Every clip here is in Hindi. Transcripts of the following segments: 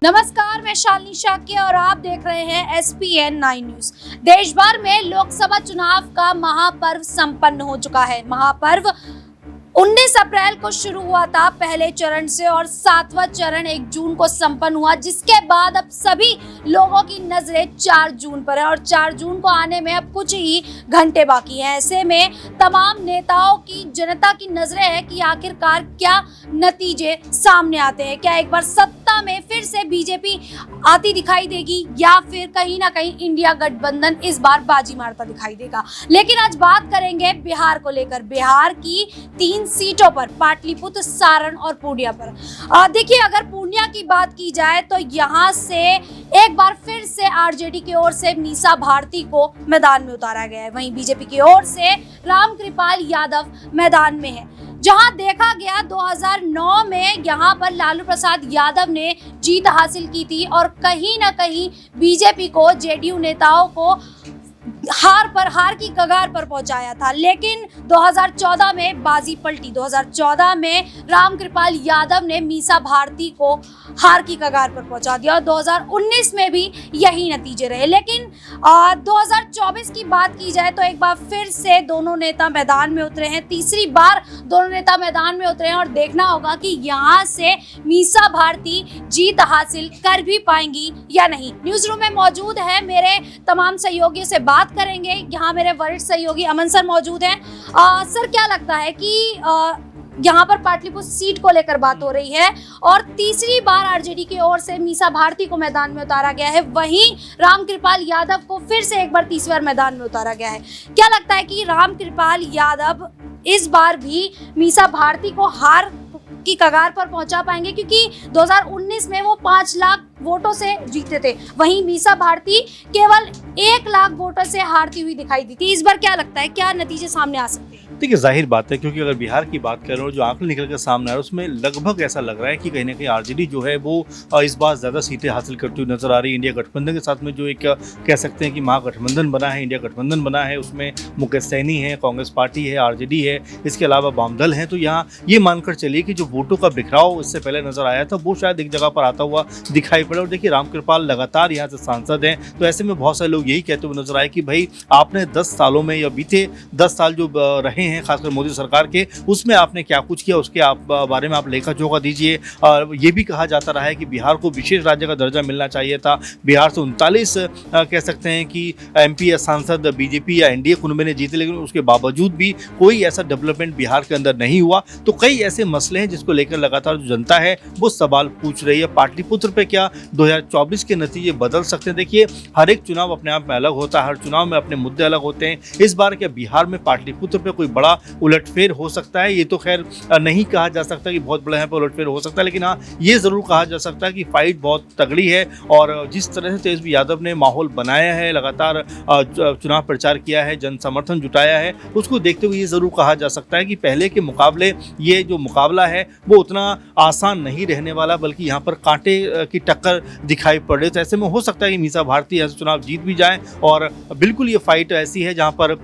नमस्कार, मैं शालिनी शाक्य और आप देख रहे हैं SPN 9 न्यूज। देश भर में लोकसभा चुनाव का महापर्व संपन्न हो चुका है। महापर्व 19 अप्रैल को शुरू हुआ था पहले चरण से और 7वां चरण 1 जून को संपन्न हुआ, जिसके बाद अब सभी लोगों की नजरें 4 जून पर है और 4 जून को आने में अब कुछ ही घंटे बाकी हैं। ऐसे में तमाम नेताओं की, जनता की नजरें हैं कि आखिरकार क्या नतीजे सामने आते हैं। क्या एक बार सत्ता में फिर से बीजेपी आती दिखाई देगी या फिर कहीं ना कहीं इंडिया गठबंधन इस बार बाजी मारता दिखाई देगा। लेकिन आज बात करेंगे बिहार को लेकर। बिहार की 3 सीटों पर, पाटलिपुत्र, सारण और पूर्णिया पर। देखिए, अगर पूर्णिया की बात की जाए तो यहाँ से एक बार फिर से आरजेडी की ओर से मीसा भारती को मैदान में उतारा गया है। वहीं बीजेपी की ओर से रामकृपाल यादव मैदान में है। जहां देखा गया 2009 में यहां पर लालू प्रसाद यादव ने जीत हासिल की थी और कहीं ना कहीं बीजेपी को, जेडीयू नेताओं को हार की कगार पर पहुंचाया था। लेकिन 2014 में बाजी पलटी। 2014 में रामकृपाल यादव ने मीसा भारती को हार की कगार पर पहुंचा दिया और 2019 में भी यही नतीजे रहे। लेकिन 2024 की बात की जाए तो एक बार फिर से दोनों नेता मैदान में उतरे हैं। तीसरी बार दोनों नेता मैदान में उतरे हैं और देखना होगा कि यहाँ से मीसा भारती जीत हासिल कर भी पाएंगी या नहीं। न्यूज रूम में मौजूद है मेरे तमाम सहयोगियों से बात करेंगे। यहाँ मेरे वरिष्ठ सहयोगी अमन सर मौजूद हैं। सर, क्या लगता है कि यहाँ पर पाटलिपुत्र सीट को लेकर बात हो रही है और तीसरी बार आरजेडी की ओर से मीसा भारती को मैदान में उतारा गया है, वहीं रामकृपाल यादव को फिर से एक बार तीसरी बार मैदान में उतारा गया है। क्या लगता है कि रामकृपाल यादव इस बार भी मीसा भारती को हार की कगार पर पहुंचा पाएंगे? क्योंकि 2019 में वो 5 लाख वोटों से जीते थे, वहीं मीसा भारती केवल 1 लाख वोटों से हारती हुई दिखाई दी थी। इस बार क्या लगता है, क्या नतीजे सामने आ सकते हैं? देखिए, जाहिर बात है, क्योंकि अगर बिहार की बात करें और जो आंकड़े निकल कर सामने आ रहे हैं उसमें लगभग ऐसा लग रहा है कि कहीं ना कहीं आरजेडी जो है वो इस बार ज़्यादा सीटें हासिल करती हुई नजर आ रही है। इंडिया गठबंधन के साथ में जो एक कह सकते हैं कि महागठबंधन बना है, इंडिया गठबंधन बना है, उसमें मुकेश सैनी है, कांग्रेस पार्टी है, आरजेडी है, इसके अलावा वामदल है। तो यहाँ ये मानकर चलिए कि जो वोटों का बिखराव इससे पहले नजर आया था वो शायद एक जगह पर आता हुआ दिखाई पड़ा। और देखिए, रामकृपाल लगातार यहाँ से सांसद हैं, तो ऐसे में बहुत सारे लोग यही कहते हुए नजर आए कि भाई आपने 10 सालों में या बीते 10 साल जो रहे हैं खासकर मोदी सरकार के, उसमें आपने क्या कुछ किया, उसके बारे में आप लेखा जोखा दीजिए। और ये भी कहा जाता रहा है कि बिहार को विशेष राज्य का दर्जा मिलना चाहिए था। बिहार से 39 कह सकते हैं कि MP या सांसद बीजेपी या NDA कुनबे ने जीते, लेकिन उसके बावजूद भी कोई ऐसा डेवलपमेंट बिहार के अंदर नहीं हुआ। तो कई ऐसे मसले हैं जिसको लेकर लगातार जो जनता है वो सवाल पूछ रही है। पाटलिपुत्र पे क्या 2024 के नतीजे बदल सकते हैं? देखिए, हर एक चुनाव अपने आप में अलग होता है, हर चुनाव में अपने मुद्दे अलग होते हैं। इस बार क्या बिहार में पाटलिपुत्र पे कोई बड़ा उलटफेर हो सकता है? ये तो खैर नहीं कहा जा सकता कि बहुत बड़ा यहाँ पर उलटफेर हो सकता है, लेकिन हाँ, ये जरूर कहा जा सकता है कि फाइट बहुत तगड़ी है। और जिस तरह से तेजस्वी यादव ने माहौल बनाया है, लगातार चुनाव प्रचार किया है, जन समर्थन जुटाया है, उसको देखते हुए ये जरूर कहा जा सकता है कि पहले के मुकाबले ये जो मुकाबला है वो उतना आसान नहीं रहने वाला, बल्कि यहाँ पर कांटे की टक्कर दिखाई पड़ रही है। तो ऐसे में हो सकता है कि मीसा भारती ऐसे चुनाव जीत भी जाए। और बिल्कुल ये फाइट ऐसी है जहाँ पर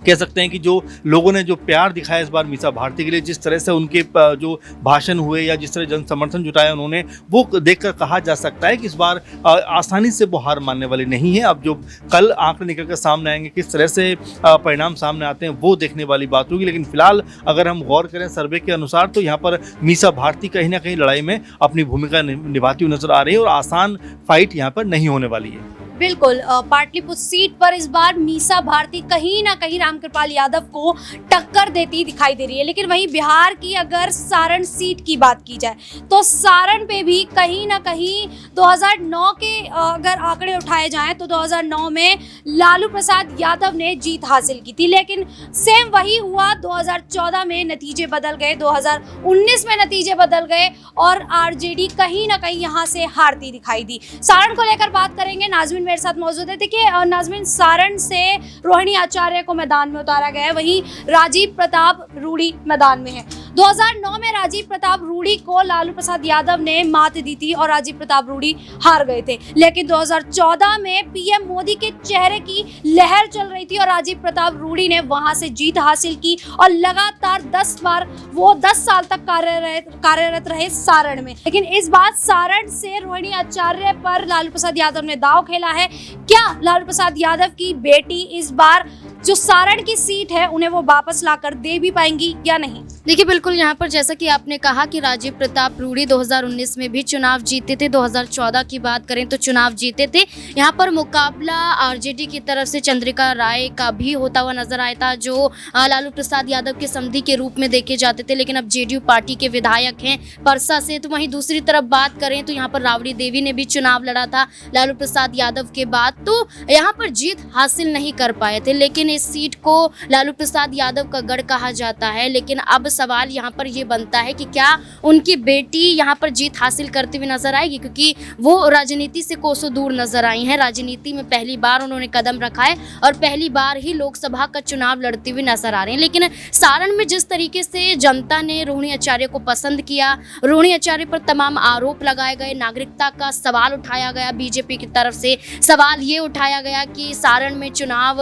कह सकते हैं कि जो लोगों ने जो प्यार दिखाया इस बार मीसा भारती के लिए, जिस तरह से उनके जो भाषण हुए या जिस तरह जन समर्थन जुटाया उन्होंने, वो देखकर कहा जा सकता है कि इस बार आसानी से वो हार मानने वाली नहीं है। अब जो कल आंकड़े निकल कर सामने आएंगे, किस तरह से परिणाम सामने आते हैं, वो देखने वाली बात होगी। लेकिन फिलहाल अगर हम गौर करें सर्वे के अनुसार तो यहाँ पर मीसा भारती कहीं ना कहीं लड़ाई में अपनी भूमिका निभाती हुई नजर आ रही है और आसान फाइट यहाँ पर नहीं होने वाली है। बिल्कुल, पाटलिपुत्र सीट पर इस बार मीसा भारती कहीं ना कहीं रामकृपाल यादव को टक्कर देती दिखाई दे रही है। लेकिन वहीं बिहार की अगर सारण सीट की बात की जाए तो सारण पे भी कहीं ना कहीं 2009 के अगर आंकड़े उठाए जाएं तो 2009 में लालू प्रसाद यादव ने जीत हासिल की थी। लेकिन सेम वही हुआ, 2014 में नतीजे बदल गए, 2019 में नतीजे बदल गए और आरजेडी कहीं ना कहीं यहाँ से हारती दिखाई दी। सारण को लेकर बात करेंगे, नाज़मीन मेरे साथ मौजूद है। देखिए नाज़मीन, सारण से रोहिणी आचार्य को मैदान में उतारा गया है, वहीं राजीव प्रताप रूडी मैदान में है। 2009 में राजीव प्रताप रूडी को लालू प्रसाद यादव ने मात दी थी और राजीव प्रताप रूडी हार गए थे, लेकिन 2014 में पीएम मोदी के चेहरे की लहर चल रही थी और राजीव प्रताप रूडी ने वहां से जीत हासिल की और लगातार 10 बार वो 10 साल तक कार्यरत रहे सारण में। लेकिन इस बार सारण से रोहिणी आचार्य पर लालू प्रसाद यादव ने दांव खेला है। क्या लालू प्रसाद यादव की बेटी इस बार जो सारण की सीट है उन्हें वो वापस लाकर दे भी पाएंगी या नहीं? देखिए बिल्कुल, यहाँ पर जैसा कि आपने कहा कि राजीव प्रताप रूडी 2019 में भी चुनाव जीते थे, 2014 की बात करें तो चुनाव जीते थे। यहाँ पर मुकाबला आरजेडी की तरफ से चंद्रिका राय का भी होता हुआ नजर आया था, जो लालू प्रसाद यादव के समधी के रूप में देखे जाते थे, लेकिन अब जेडीयू पार्टी के विधायक हैं परसा से। तो वहीं दूसरी तरफ बात करें तो यहाँ पर राबड़ी देवी ने भी चुनाव लड़ा था लालू प्रसाद यादव के बाद, तो यहाँ पर जीत हासिल नहीं कर पाए थे, लेकिन इस सीट को लालू प्रसाद यादव का गढ़ कहा जाता है। लेकिन अब सवाल यहाँ पर ये बनता है कि क्या उनकी बेटी यहाँ पर जीत हासिल करती हुई नजर आएगी, क्योंकि वो राजनीति से कोसों दूर नजर आई हैं। राजनीति में पहली बार उन्होंने कदम रखा है और पहली बार ही लोकसभा का चुनाव लड़ती हुई नजर आ रही हैं। लेकिन सारण में जिस तरीके से जनता ने रोहिणी आचार्य को पसंद किया, रोहिणी आचार्य पर तमाम आरोप लगाए गए, नागरिकता का सवाल उठाया गया, बीजेपी की तरफ से सवाल ये उठाया गया कि सारण में चुनाव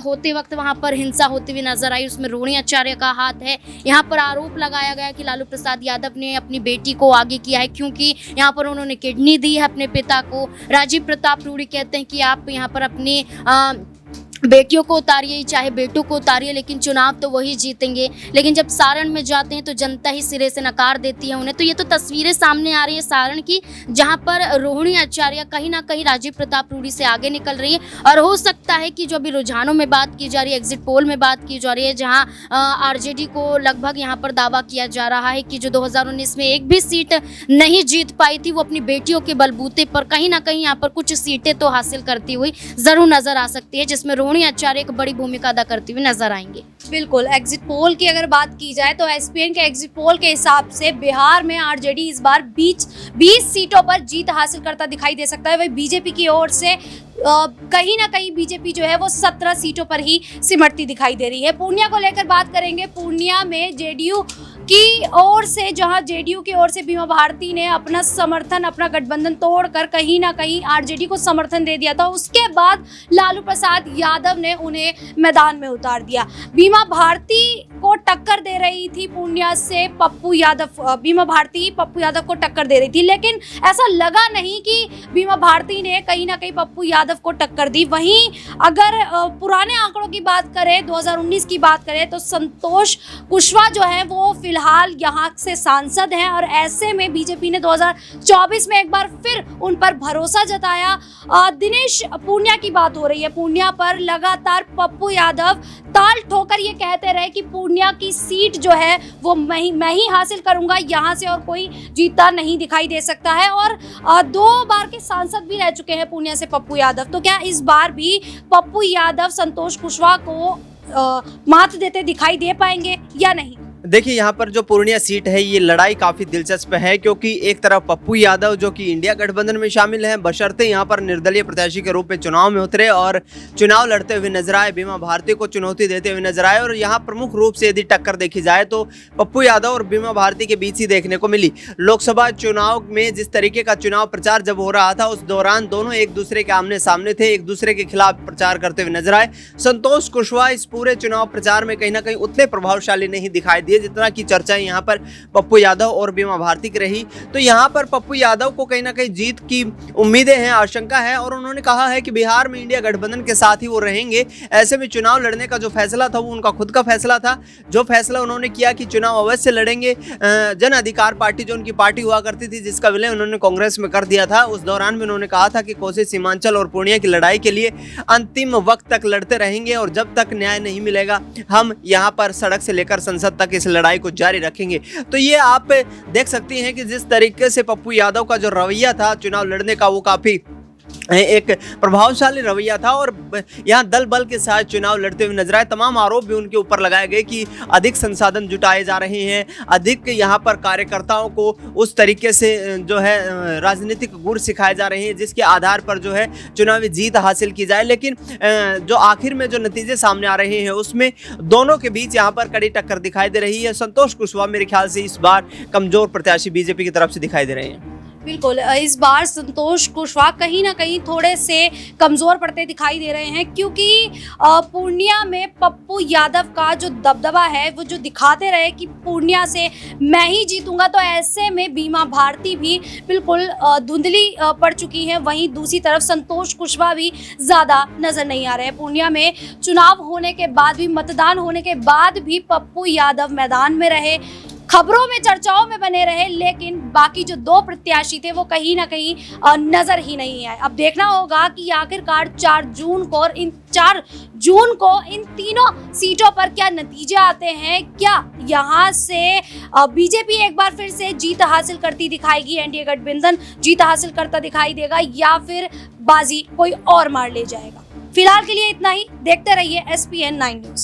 होते वक्त वहां पर हिंसा होती हुई नजर आई, उसमें रोहिणी आचार्य का हाथ है। यहाँ पर आरोप लगाया गया कि लालू प्रसाद यादव ने अपनी बेटी को आगे किया है, क्योंकि यहाँ पर उन्होंने किडनी दी है अपने पिता को। राजीव प्रताप रूडी कहते हैं कि आप यहाँ पर अपनी बेटियों को उतारिए चाहे बेटों को उतारिए, लेकिन चुनाव तो वही जीतेंगे। लेकिन जब सारण में जाते हैं तो जनता ही सिरे से नकार देती है उन्हें। तो ये तो तस्वीरें सामने आ रही है सारण की, जहां पर रोहिणी आचार्य कहीं ना कहीं राजीव प्रताप रूडी से आगे निकल रही है। और हो सकता है कि जो अभी रुझानों में बात की जा रही है, एग्जिट पोल में बात की जा रही है, जहां आरजेडी को लगभग यहाँ पर दावा किया जा रहा है कि जो 2019 में एक भी सीट नहीं जीत पाई थी, वो अपनी बेटियों के बलबूते पर कहीं ना कहीं यहाँ पर कुछ सीटें तो हासिल करती हुई जरूर नजर आ सकती है, जिसमें रोहिणी आचार्य एक बड़ी भूमिका अदा करती हुई नजर आएंगे। बिल्कुल, एग्जिट पोल की अगर बात की जाए तो एसपीएन के एग्जिट पोल के हिसाब से बिहार में आरजेडी इस बार 20 सीटों पर जीत हासिल करता दिखाई दे सकता है। वही बीजेपी की ओर से कहीं ना कहीं बीजेपी जो है वो 17 सीटों पर ही सिमटती दिखाई दे रही है। पूर्णिया को लेकर बात करेंगे। पूर्णिया में जेडीयू की ओर से, जहां जेडीयू की ओर से बीमा भारती ने अपना समर्थन, अपना गठबंधन तोड़कर कहीं ना कहीं आरजेडी को समर्थन दे दिया था, उसके बाद लालू प्रसाद यादव ने उन्हें मैदान में उतार दिया। बीमा भारती को टक्कर दे रही थी पूर्णिया से पप्पू यादव, बीमा भारती पप्पू यादव को टक्कर दे रही थी, लेकिन ऐसा लगा नहीं कि बीमा भारती ने कहीं ना कहीं पप्पू यादव को टक्कर दी। वहीं अगर पुराने आंकड़ों की बात करें, 2019 की बात करें, तो संतोष कुशवाहा जो है वो फिलहाल यहाँ से सांसद हैं और ऐसे में बीजेपी ने 2024 में एक बार फिर उन पर भरोसा जताया। दिनेश, पूर्णिया की बात हो रही है। पूर्णिया पर लगातार पप्पू यादव ताल ठोकर ये कहते रहे कि पूर्णिया की सीट जो है वो मैं ही हासिल करूंगा, यहाँ से और कोई जीता नहीं दिखाई दे सकता है। और 2 बार के सांसद भी रह चुके हैं पूर्णिया से पप्पू यादव। तो क्या इस बार भी पप्पू यादव संतोष कुशवाहा को मात देते दिखाई दे पाएंगे या नहीं? देखिए, यहाँ पर जो पूर्णिया सीट है, ये लड़ाई काफ़ी दिलचस्प है, क्योंकि एक तरफ पप्पू यादव जो कि इंडिया गठबंधन में शामिल हैं, बशर्ते यहाँ पर निर्दलीय प्रत्याशी के रूप में चुनाव में उतरे और चुनाव लड़ते हुए नजर आए, बीमा भारती को चुनौती देते हुए नजर आए। और यहाँ प्रमुख रूप से यदि टक्कर देखी जाए तो पप्पू यादव और बीमा भारती के बीच ही देखने को मिली। लोकसभा चुनाव में जिस तरीके का चुनाव प्रचार जब हो रहा था, उस दौरान दोनों एक दूसरे के आमने सामने थे, एक दूसरे के खिलाफ प्रचार करते हुए नजर आए। संतोष कुशवाहा इस पूरे चुनाव प्रचार में कहीं ना कहीं उतने प्रभावशाली नहीं दिखाई दिए जितना की चर्चाएं यहाँ पर पप्पू यादव और बीमा भारती की रही। तो यहाँ पर पप्पू यादव को कहीं ना कहीं जीत की उम्मीदें हैं, आशंका है, और उन्होंने कहा है कि बिहार में इंडिया गठबंधन के साथ ही वो रहेंगे। ऐसे में चुनाव लड़ने का जो फैसला था वो उनका खुद का फैसला था। जो फैसला उन्होंने किया कि चुनाव अवश्य लड़ेंगे, जन अधिकार पार्टी जो उनकी पार्टी हुआ करती थी, जिसका विलय उन्होंने कांग्रेस में कर दिया था, उस दौरान भी उन्होंने कहा था कि कोसी सीमांचल और पूर्णिया की लड़ाई के लिए अंतिम वक्त तक लड़ते रहेंगे और जब तक न्याय नहीं मिलेगा हम यहाँ पर सड़क से लेकर संसद तक इस लड़ाई को जारी रखेंगे। तो ये आप देख सकती हैं कि जिस तरीके से पप्पू यादव का जो रवैया था चुनाव लड़ने का, वो काफी एक प्रभावशाली रवैया था और यहाँ दल बल के साथ चुनाव लड़ते हुए नजर आए। तमाम आरोप भी उनके ऊपर लगाए गए कि अधिक संसाधन जुटाए जा रहे हैं, अधिक यहाँ पर कार्यकर्ताओं को उस तरीके से जो है राजनीतिक गुर सिखाए जा रहे हैं जिसके आधार पर जो है चुनावी जीत हासिल की जाए। लेकिन जो आखिर में जो नतीजे सामने आ रहे हैं उसमें दोनों के बीच यहाँ पर कड़ी टक्कर दिखाई दे रही है। संतोष कुशवाहा मेरे ख्याल से इस बार कमजोर प्रत्याशी बीजेपी की तरफ से दिखाई दे रहे हैं। बिल्कुल, इस बार संतोष कुशवाहा कहीं ना कहीं थोड़े से कमज़ोर पड़ते दिखाई दे रहे हैं, क्योंकि पूर्णिया में पप्पू यादव का जो दबदबा है वो जो दिखाते रहे कि पूर्णिया से मैं ही जीतूंगा, तो ऐसे में बीमा भारती भी बिल्कुल धुंधली पड़ चुकी हैं। वहीं दूसरी तरफ संतोष कुशवाहा भी ज़्यादा नज़र नहीं आ रहे हैं। पूर्णिया में चुनाव होने के बाद भी, मतदान होने के बाद भी पप्पू यादव मैदान में रहे, खबरों में, चर्चाओं में बने रहे, लेकिन बाकी जो दो प्रत्याशी थे वो कहीं ना कहीं नजर ही नहीं आए। अब देखना होगा कि आखिरकार 4 जून को इन तीनों सीटों पर क्या नतीजे आते हैं। क्या यहाँ से बीजेपी एक बार फिर से जीत हासिल करती दिखाएगी, एनडीए गठबंधन जीत हासिल करता दिखाई देगा, या फिर बाजी कोई और मार ले जाएगा। फिलहाल के लिए इतना ही। देखते रहिए SPN 9 न्यूज़।